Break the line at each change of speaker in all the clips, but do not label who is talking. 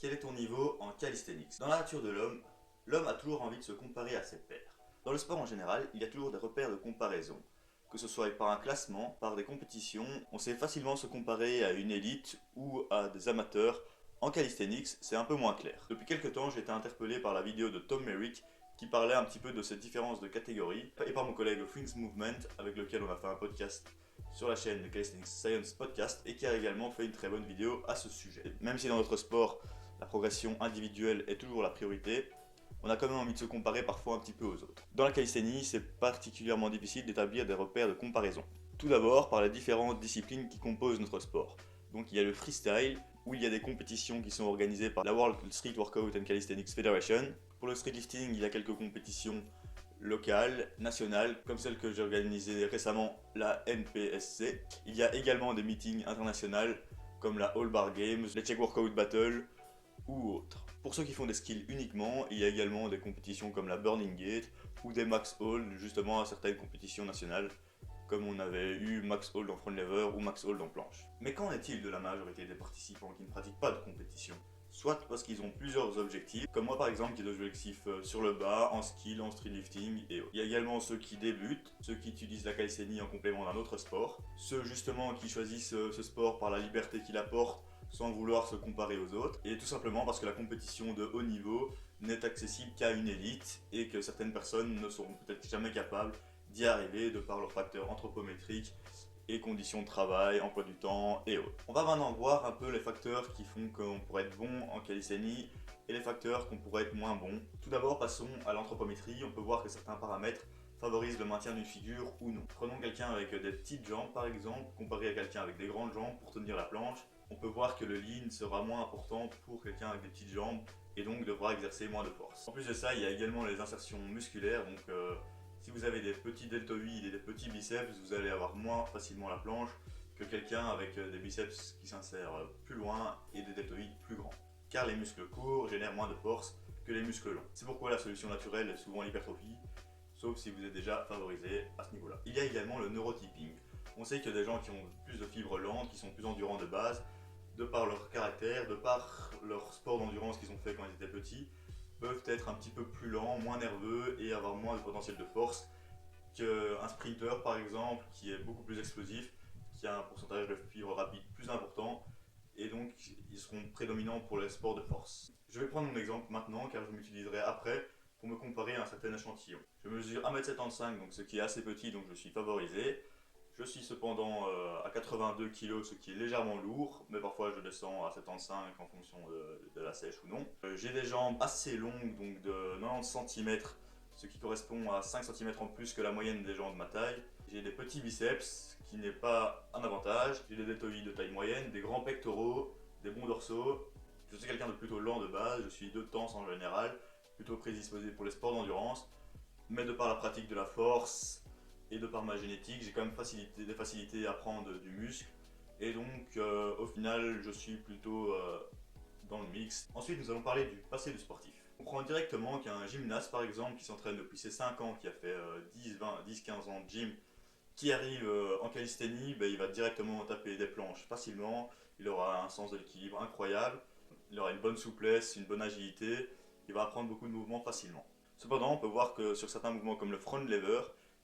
Quel est ton niveau en calisthenics? Dans la nature de l'homme, l'homme a toujours envie de se comparer à ses pairs. Dans le sport en général, il y a toujours des repères de comparaison. Que ce soit par un classement, par des compétitions, on sait facilement se comparer à une élite ou à des amateurs. En calisthenics, c'est un peu moins clair. Depuis quelques temps, j'ai été interpellé par la vidéo de Tom Merrick qui parlait un petit peu de cette différence de catégorie, et par mon collègue Frinks Movement, avec lequel on a fait un podcast sur la chaîne de Calisthenics Science Podcast, et qui a également fait une très bonne vidéo à ce sujet. Même si dans notre sport, la progression individuelle est toujours la priorité, on a quand même envie de se comparer parfois un petit peu aux autres. Dans la calisthénie, c'est particulièrement difficile d'établir des repères de comparaison. Tout d'abord par les différentes disciplines qui composent notre sport. Donc il y a le freestyle, où il y a des compétitions qui sont organisées par la World Street Workout and Calisthenics Federation. Pour le streetlifting, il y a quelques compétitions locales, nationales, comme celle que j'ai organisée récemment, la NPSC. Il y a également des meetings internationaux, comme la All Bar Games, les Czech Workout Battle, ou autres. Pour ceux qui font des skills uniquement, il y a également des compétitions comme la Burning Gate ou des Max Hall, justement à certaines compétitions nationales, comme on avait eu Max Hall dans Front Lever ou Max Hall dans Planche. Mais qu'en est-il de la majorité des participants qui ne pratiquent pas de compétition? Soit parce qu'ils ont plusieurs objectifs, comme moi par exemple qui ai des objectifs sur le bas, en skill, en streetlifting et autres. Il y a également ceux qui débutent, ceux qui utilisent la calisthénie en complément d'un autre sport, ceux justement qui choisissent ce sport par la liberté qu'il apporte, sans vouloir se comparer aux autres, et tout simplement parce que la compétition de haut niveau n'est accessible qu'à une élite et que certaines personnes ne seront peut-être jamais capables d'y arriver de par leurs facteurs anthropométriques et conditions de travail, emploi du temps et autres. On va maintenant voir un peu les facteurs qui font qu'on pourrait être bon en calisthénie et les facteurs qu'on pourrait être moins bon. Tout d'abord, passons à l'anthropométrie. On peut voir que certains paramètres favorisent le maintien d'une figure ou non. Prenons quelqu'un avec des petites jambes par exemple, comparé à quelqu'un avec des grandes jambes pour tenir la planche. On peut voir que le lean sera moins important pour quelqu'un avec des petites jambes et donc devra exercer moins de force. En plus de ça, il y a également les insertions musculaires, donc si vous avez des petits deltoïdes et des petits biceps, vous allez avoir moins facilement la planche que quelqu'un avec des biceps qui s'insèrent plus loin et des deltoïdes plus grands. Car les muscles courts génèrent moins de force que les muscles longs. C'est pourquoi la solution naturelle est souvent l'hypertrophie, sauf si vous êtes déjà favorisé à ce niveau-là. Il y a également le neurotyping. On sait que des gens qui ont plus de fibres lentes, qui sont plus endurants de base, de par leur caractère, de par leur sport d'endurance qu'ils ont fait quand ils étaient petits, peuvent être un petit peu plus lents, moins nerveux et avoir moins de potentiel de force qu'un sprinter par exemple qui est beaucoup plus explosif, qui a un pourcentage de fibres rapides plus important et donc ils seront prédominants pour les sports de force. Je vais prendre mon exemple maintenant car je m'utiliserai après pour me comparer à un certain échantillon. Je mesure 1m75 donc ce qui est assez petit donc je suis favorisé. Je suis cependant à 82 kg, ce qui est légèrement lourd, mais parfois je descends à 75 en fonction de la sèche ou non. J'ai des jambes assez longues, donc de 90 cm, ce qui correspond à 5 cm en plus que la moyenne des gens de ma taille. J'ai des petits biceps, qui n'est pas un avantage. J'ai des deltoïdes de taille moyenne, des grands pectoraux, des bons dorsaux. Je suis quelqu'un de plutôt lent de base, je suis de temps en général, plutôt prédisposé pour les sports d'endurance, mais de par la pratique de la force, et de par ma génétique, j'ai quand même des facilités à prendre du muscle. Et donc, au final, je suis plutôt dans le mix. Ensuite, nous allons parler du passé du sportif. On prend directement qu'il y a un gymnaste, par exemple, qui s'entraîne depuis ses 5 ans, qui a fait 10-15 ans de gym, qui arrive en calisthénie, il va directement taper des planches facilement. Il aura un sens de l'équilibre incroyable. Il aura une bonne souplesse, une bonne agilité. Il va apprendre beaucoup de mouvements facilement. Cependant, on peut voir que sur certains mouvements comme le front lever,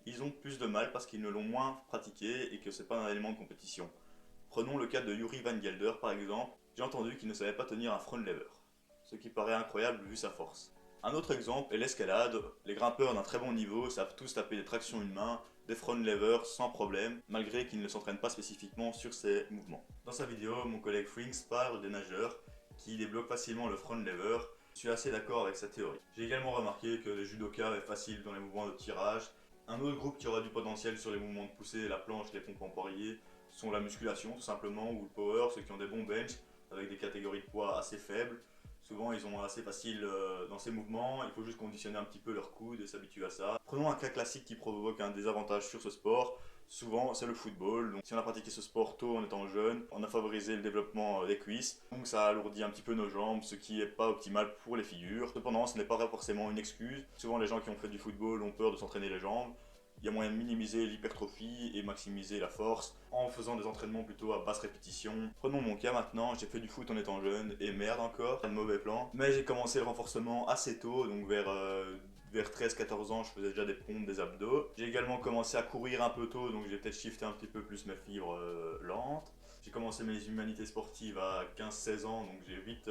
ils ont plus de mal parce qu'ils ne l'ont moins pratiqué et que c'est pas un élément de compétition. Prenons le cas de Yuri Van Gelder par exemple. J'ai entendu qu'il ne savait pas tenir un front lever, ce qui paraît incroyable vu sa force. Un autre exemple est l'escalade. Les grimpeurs d'un très bon niveau savent tous taper des tractions une main, des front levers sans problème, malgré qu'ils ne s'entraînent pas spécifiquement sur ces mouvements. Dans sa vidéo, mon collègue Frinks parle des nageurs qui débloquent facilement le front lever. Je suis assez d'accord avec sa théorie. J'ai également remarqué que les judokas est facile dans les mouvements de tirage. Un autre groupe qui aura du potentiel sur les mouvements de poussée, la planche, les pompes empoiriers, sont la musculation tout simplement, ou le power, ceux qui ont des bons bench avec des catégories de poids assez faibles. Souvent ils ont assez facile dans ces mouvements, il faut juste conditionner un petit peu leur coude et s'habituer à ça. Prenons un cas classique qui provoque un désavantage sur ce sport. Souvent c'est le football, donc si on a pratiqué ce sport tôt en étant jeune, on a favorisé le développement des cuisses, donc ça alourdit un petit peu nos jambes, ce qui n'est pas optimal pour les figures. Cependant ce n'est pas forcément une excuse, souvent les gens qui ont fait du football ont peur de s'entraîner les jambes, il y a moyen de minimiser l'hypertrophie et maximiser la force en faisant des entraînements plutôt à basse répétition. Prenons mon cas maintenant, j'ai fait du foot en étant jeune et merde encore, un mauvais plan. Mais j'ai commencé le renforcement assez tôt, donc vers 13-14 ans, je faisais déjà des pompes, des abdos. J'ai également commencé à courir un peu tôt, donc j'ai peut-être shifté un petit peu plus mes fibres lentes. J'ai commencé mes humanités sportives à 15-16 ans, donc j'ai vite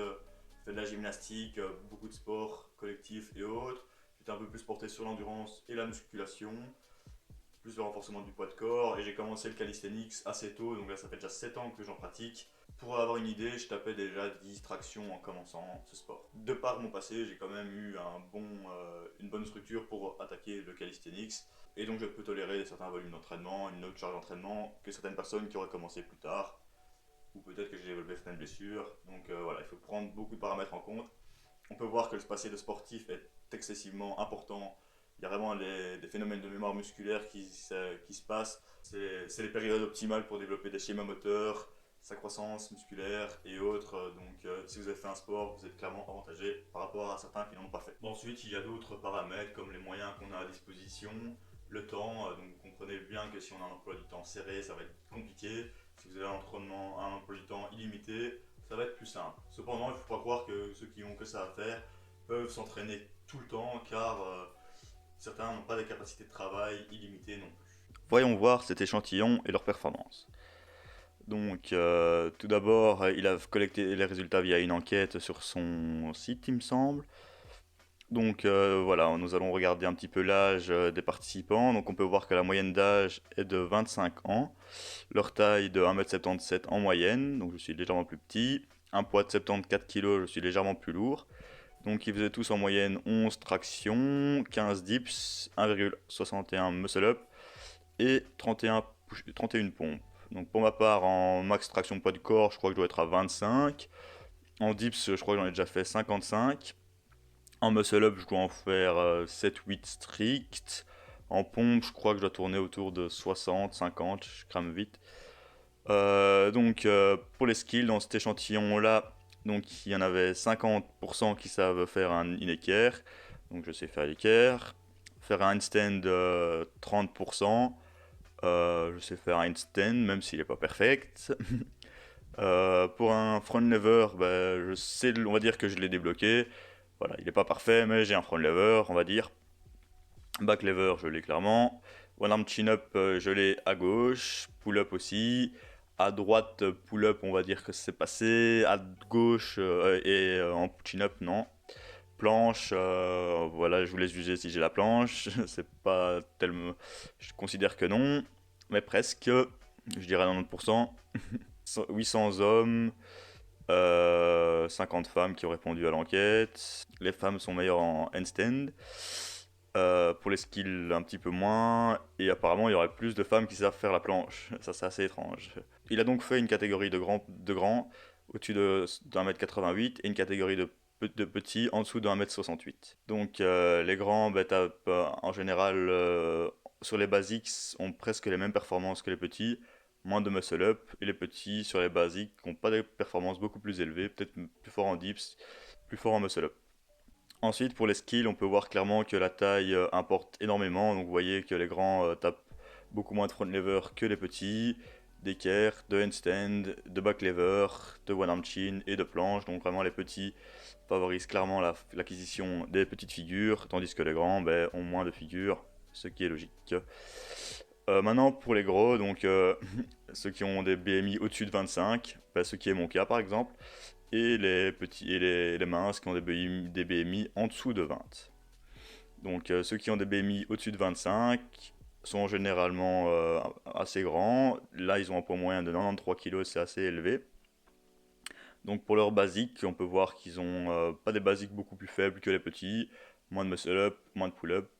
fait de la gymnastique, beaucoup de sports collectifs et autres. J'étais un peu plus porté sur l'endurance et la musculation, plus le renforcement du poids de corps, et j'ai commencé le calisthenics assez tôt, donc là ça fait déjà 7 ans que j'en pratique. Pour avoir une idée, je tapais déjà 10 tractions en commençant ce sport. De par mon passé, j'ai quand même eu une bonne structure pour attaquer le calisthenics, et donc je peux tolérer certains volumes d'entraînement, une autre charge d'entraînement que certaines personnes qui auraient commencé plus tard, ou peut-être que j'ai développé certaines blessures. Donc voilà, il faut prendre beaucoup de paramètres en compte. On peut voir que le passé de sportif est excessivement important. Il y a vraiment des phénomènes de mémoire musculaire qui se passent. C'est les périodes optimales pour développer des schémas moteurs, sa croissance musculaire et autres. Donc si vous avez fait un sport, vous êtes clairement avantagé par rapport à certains qui n'en ont pas fait. Bon, ensuite, il y a d'autres paramètres comme les moyens qu'on a à disposition, le temps. Donc vous comprenez bien que si on a un emploi du temps serré, ça va être compliqué. Si vous avez un emploi du temps illimité, ça va être plus simple. Cependant, il ne faut pas croire que ceux qui ont que ça à faire peuvent s'entraîner tout le temps, car certains n'ont pas des capacités de travail illimitées non plus. Voyons voir cet échantillon et leur performance. Donc, tout d'abord, il a collecté les résultats via une enquête sur son site, il me semble. Donc voilà, nous allons regarder un petit peu l'âge des participants. Donc on peut voir que la moyenne d'âge est de 25 ans. Leur taille de 1m77 en moyenne, donc je suis légèrement plus petit. Un poids de 74 kg, je suis légèrement plus lourd. Donc ils faisaient tous en moyenne 11 tractions, 15 dips, 1,61 muscle-up et 31 pompes. Donc pour ma part, en max traction poids de corps, je crois que je dois être à 25. En dips, je crois que j'en ai déjà fait 55. En muscle-up, je dois en faire 7-8 strict. En pompe, je crois que je dois tourner autour de 60, 50, je crame vite. Pour les skills, dans cet échantillon-là, donc il y en avait 50% qui savent faire un in-équerre. Donc je sais faire l'équerre. Faire un handstand 30%. Je sais faire un handstand, même s'il n'est pas perfect. Pour un front lever, je sais, on va dire que je l'ai débloqué. Voilà, il n'est pas parfait, mais j'ai un front lever, on va dire. Back lever, je l'ai clairement. One arm chin-up, je l'ai à gauche. Pull-up aussi. À droite, pull-up, on va dire que c'est passé. À gauche en chin-up, non. Planche, voilà, je vous laisse juger si j'ai la planche. C'est pas tellement. Je considère que non, mais presque. Je dirais 90%. 800 hommes. 50 femmes qui ont répondu à l'enquête. Les femmes sont meilleures en handstand. Pour les skills, un petit peu moins. Et apparemment, il y aurait plus de femmes qui savent faire la planche. Ça, c'est assez étrange. Il a donc fait une catégorie de grands au-dessus d'un mètre 88 et une catégorie de petits en dessous d'un mètre 68. Donc, les grands tapent en général sur les basics ont presque les mêmes performances que les petits. Moins de muscle up, et les petits sur les basiques n'ont pas des performances beaucoup plus élevées, peut-être plus fort en dips, plus fort en muscle up. Ensuite, pour les skills, on peut voir clairement que la taille importe énormément. Donc vous voyez que les grands tapent beaucoup moins de front lever que les petits, d'équerre, de handstand, de back lever, de one arm chin et de planche. Donc vraiment les petits favorisent clairement l'acquisition des petites figures, tandis que les grands ont moins de figures, ce qui est logique. Maintenant pour les gros, donc ceux qui ont des BMI au-dessus de 25, ce qui est mon cas par exemple, et les petits et les minces qui ont des BMI en dessous de 20. Donc ceux qui ont des BMI au-dessus de 25 sont généralement assez grands. Là ils ont un poids moyen de 93 kg, c'est assez élevé. Donc pour leurs basiques, on peut voir qu'ils ont pas des basiques beaucoup plus faibles que les petits, moins de muscle up, moins de pull up,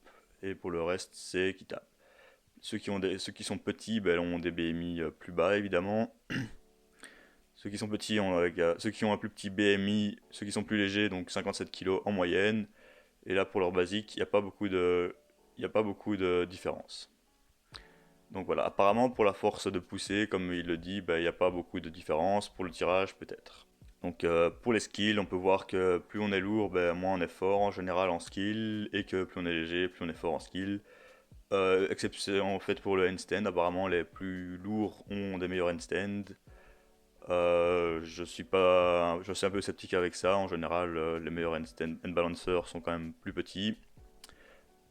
et pour le reste c'est équitable. Ceux qui sont petits ont des BMI plus bas évidemment. Ceux qui sont petits ceux qui ont un plus petit BMI, ceux qui sont plus légers, donc 57 kg en moyenne. Et là pour leur basique, il n'y a pas beaucoup de différence. Donc voilà, apparemment pour la force de pousser, comme il le dit, il n'y a pas beaucoup de différence. Pour le tirage peut-être. Donc pour les skills, on peut voir que plus on est lourd, moins on est fort en général en skill, et que plus on est léger, plus on est fort en skill. exception en fait pour le handstand, apparemment les plus lourds ont des meilleurs handstands. Je suis un peu sceptique avec ça. En général, les meilleurs handstand balancers sont quand même plus petits.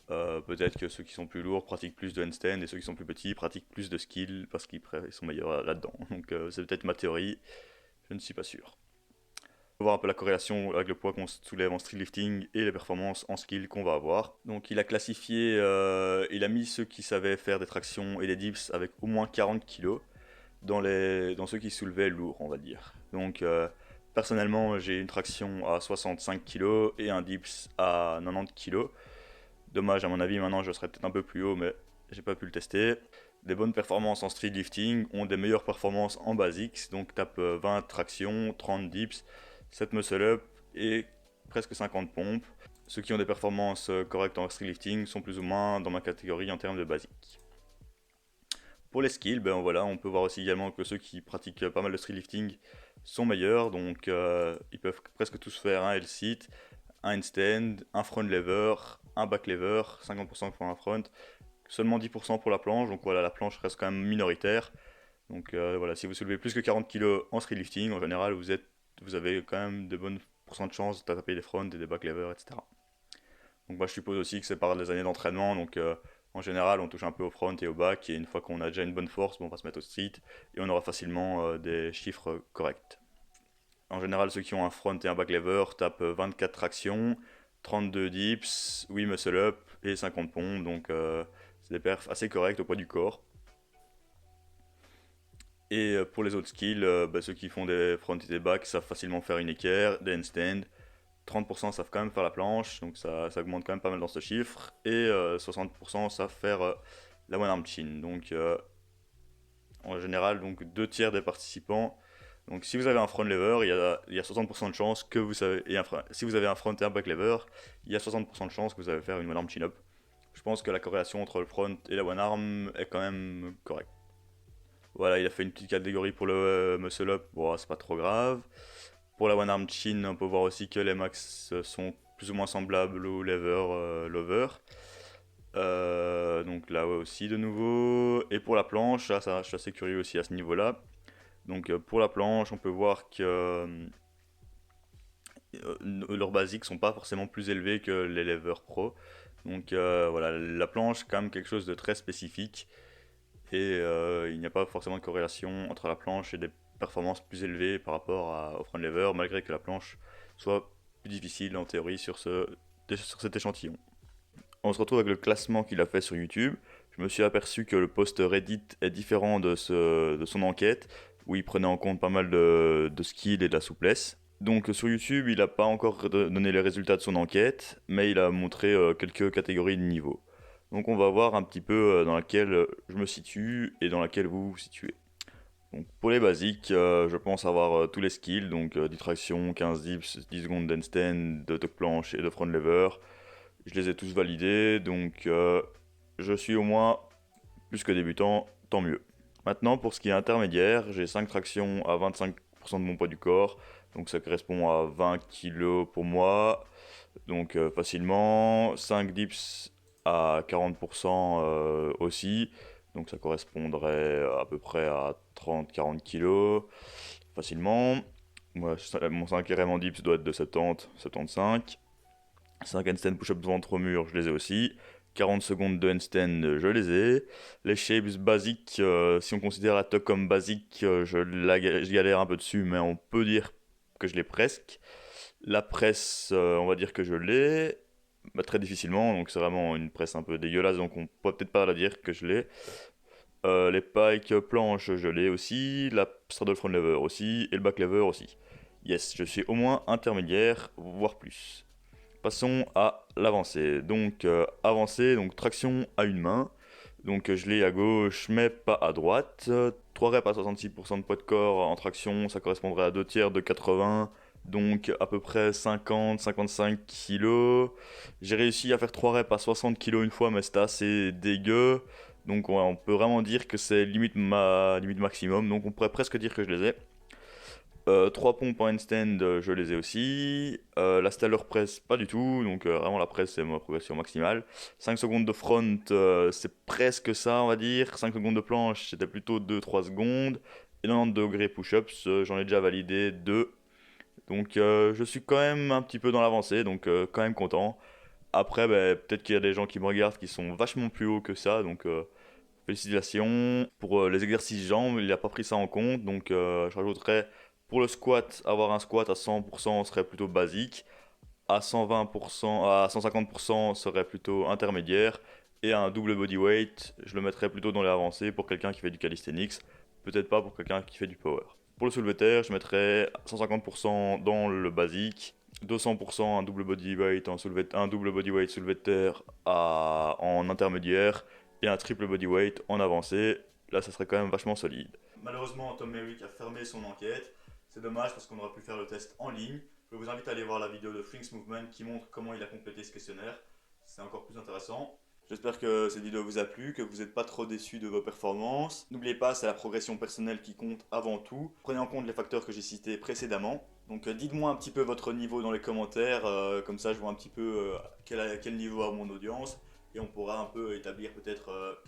Peut-être que ceux qui sont plus lourds pratiquent plus de handstand et ceux qui sont plus petits pratiquent plus de skill parce qu'ils sont meilleurs là-dedans. Donc c'est peut-être ma théorie, je ne suis pas sûr. On va voir un peu la corrélation avec le poids qu'on soulève en streetlifting et les performances en skill qu'on va avoir. Donc il a classifié, il a mis ceux qui savaient faire des tractions et des dips avec au moins 40 kg dans ceux qui soulevaient lourd, on va dire. Donc personnellement j'ai une traction à 65 kg et un dips à 90 kg. Dommage, à mon avis, maintenant je serais peut-être un peu plus haut, mais j'ai pas pu le tester. Des bonnes performances en street lifting ont des meilleures performances en basics, donc tape 20 tractions, 30 dips, 7 muscle up et presque 50 pompes. Ceux qui ont des performances correctes en street lifting sont plus ou moins dans ma catégorie en termes de basiques. Pour les skills, ben voilà, on peut voir aussi également que ceux qui pratiquent pas mal de street lifting sont meilleurs, donc ils peuvent presque tous faire un L-sit, un handstand, un front lever, un back lever, 50% pour un front, seulement 10% pour la planche, donc voilà, la planche reste quand même minoritaire. Donc voilà, si vous soulevez plus que 40 kg en street lifting, en général, vous avez quand même de bonnes pourcents de chances de taper des fronts et des back levers, etc. Donc moi je suppose aussi que c'est par des années d'entraînement, donc en général on touche un peu au front et au back, et une fois qu'on a déjà une bonne force, bon, on va se mettre au street, et on aura facilement des chiffres corrects. En général, ceux qui ont un front et un back lever tapent 24 tractions, 32 dips, 8 muscle up et 50 pompes, donc c'est des perfs assez corrects au poids du corps. Et pour les autres skills, ceux qui font des front et des back savent facilement faire une équerre, des handstands. 30% savent quand même faire la planche, donc ça augmente quand même pas mal dans ce chiffre. Et 60% savent faire la one arm chin. Donc en général, donc 2 tiers des participants. Donc si vous avez un front lever, il y a 60% de chances que vous savez. Si vous avez un front et un back lever, il y a 60% de chances que vous allez faire une one arm chin up. Je pense que la corrélation entre le front et la one arm est quand même correcte. Voilà, il a fait une petite catégorie pour le muscle up, bon, c'est pas trop grave. Pour la one arm chin, on peut voir aussi que les max sont plus ou moins semblables au lever lover. Donc là ouais, aussi de nouveau. Et pour la planche, là, ça, je suis assez curieux aussi à ce niveau-là. Donc pour la planche, on peut voir que leurs basiques sont pas forcément plus élevés que les levers pro. Donc voilà, la planche est quand même quelque chose de très spécifique. Et il n'y a pas forcément de corrélation entre la planche et des performances plus élevées par rapport au front lever, malgré que la planche soit plus difficile en théorie sur cet échantillon. On se retrouve avec le classement qu'il a fait sur YouTube. Je me suis aperçu que le post Reddit est différent de son enquête, où il prenait en compte pas mal de skills et de la souplesse. Donc sur YouTube, il n'a pas encore donné les résultats de son enquête, mais il a montré quelques catégories de niveau. Donc on va voir un petit peu dans laquelle je me situe et dans laquelle vous vous situez. Donc pour les basiques, je pense avoir tous les skills, donc 10 tractions, 15 dips, 10 secondes d'handstand, de tuck planche et de front lever. Je les ai tous validés, donc je suis au moins plus que débutant, tant mieux. Maintenant pour ce qui est intermédiaire, j'ai 5 tractions à 25% de mon poids du corps, donc ça correspond à 20 kg pour moi, donc facilement. 5 dips à 40% aussi, donc ça correspondrait à peu près à 30-40 kg facilement. Moi, mon 5 RM en dips doit être de 70-75. 5 handstand push-up ventre au mur, je les ai aussi. 40 secondes de handstand, je les ai. Les shapes basiques, si on considère la tuck comme basique, je galère un peu dessus, mais on peut dire que je l'ai presque. La presse, on va dire que je l'ai. Très difficilement, donc c'est vraiment une presse un peu dégueulasse, donc on peut peut-être pas la dire que je l'ai. Les pikes planches, je l'ai aussi. La straddle front lever aussi. Et le back lever aussi. Yes, je suis au moins intermédiaire, voire plus. Passons à l'avancée. Donc avancée, donc traction à une main. Donc je l'ai à gauche mais pas à droite. 3 reps à 66% de poids de corps en traction, ça correspondrait à 2 tiers de 80. Donc à peu près 50-55 kg. J'ai réussi à faire 3 reps à 60 kg une fois, mais c'était assez dégueu. Donc ouais, on peut vraiment dire que c'est limite ma limite maximum. Donc on pourrait presque dire que je les ai. 3 pompes en handstand, je les ai aussi. La Stellar Press, pas du tout. Donc vraiment la presse, c'est ma progression maximale. 5 secondes de front, c'est presque ça, on va dire. 5 secondes de planche, c'était plutôt 2-3 secondes. Et 90 degrés push-ups, j'en ai déjà validé 2. Donc je suis quand même un petit peu dans l'avancée, donc quand même content. Après, peut-être qu'il y a des gens qui me regardent qui sont vachement plus hauts que ça, donc félicitations. Pour les exercices jambes, il n'a pas pris ça en compte, donc je rajouterais pour le squat, avoir un squat à 100% serait plutôt basique, à 120%, à 150% serait plutôt intermédiaire, et un double bodyweight, je le mettrais plutôt dans les avancées pour quelqu'un qui fait du calisthenics, peut-être pas pour quelqu'un qui fait du power. Pour le soulevé de terre, je mettrais 150% dans le basique, 200% un double bodyweight un double bodyweight soulevé de terre en intermédiaire et un triple bodyweight en avancée. Là, ça serait quand même vachement solide. Malheureusement, Tom Merrick a fermé son enquête. C'est dommage parce qu'on aurait pu faire le test en ligne. Je vous invite à aller voir la vidéo de Frinks Movement qui montre comment il a complété ce questionnaire. C'est encore plus intéressant. J'espère que cette vidéo vous a plu, que vous n'êtes pas trop déçus de vos performances. N'oubliez pas, c'est la progression personnelle qui compte avant tout. Prenez en compte les facteurs que j'ai cités précédemment. Donc dites-moi un petit peu votre niveau dans les commentaires, comme ça je vois un petit peu quel niveau a mon audience. Et on pourra un peu établir peut-être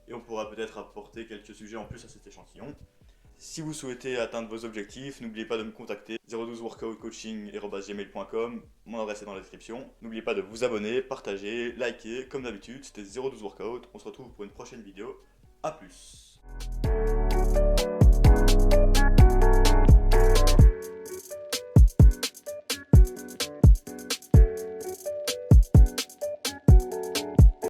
Et on pourra peut-être apporter quelques sujets en plus à cet échantillon. Si vous souhaitez atteindre vos objectifs, n'oubliez pas de me contacter 012workoutcoaching@gmail.com, mon adresse est dans la description. N'oubliez pas de vous abonner, partager, liker, comme d'habitude, c'était 012workout. On se retrouve pour une prochaine vidéo. A plus.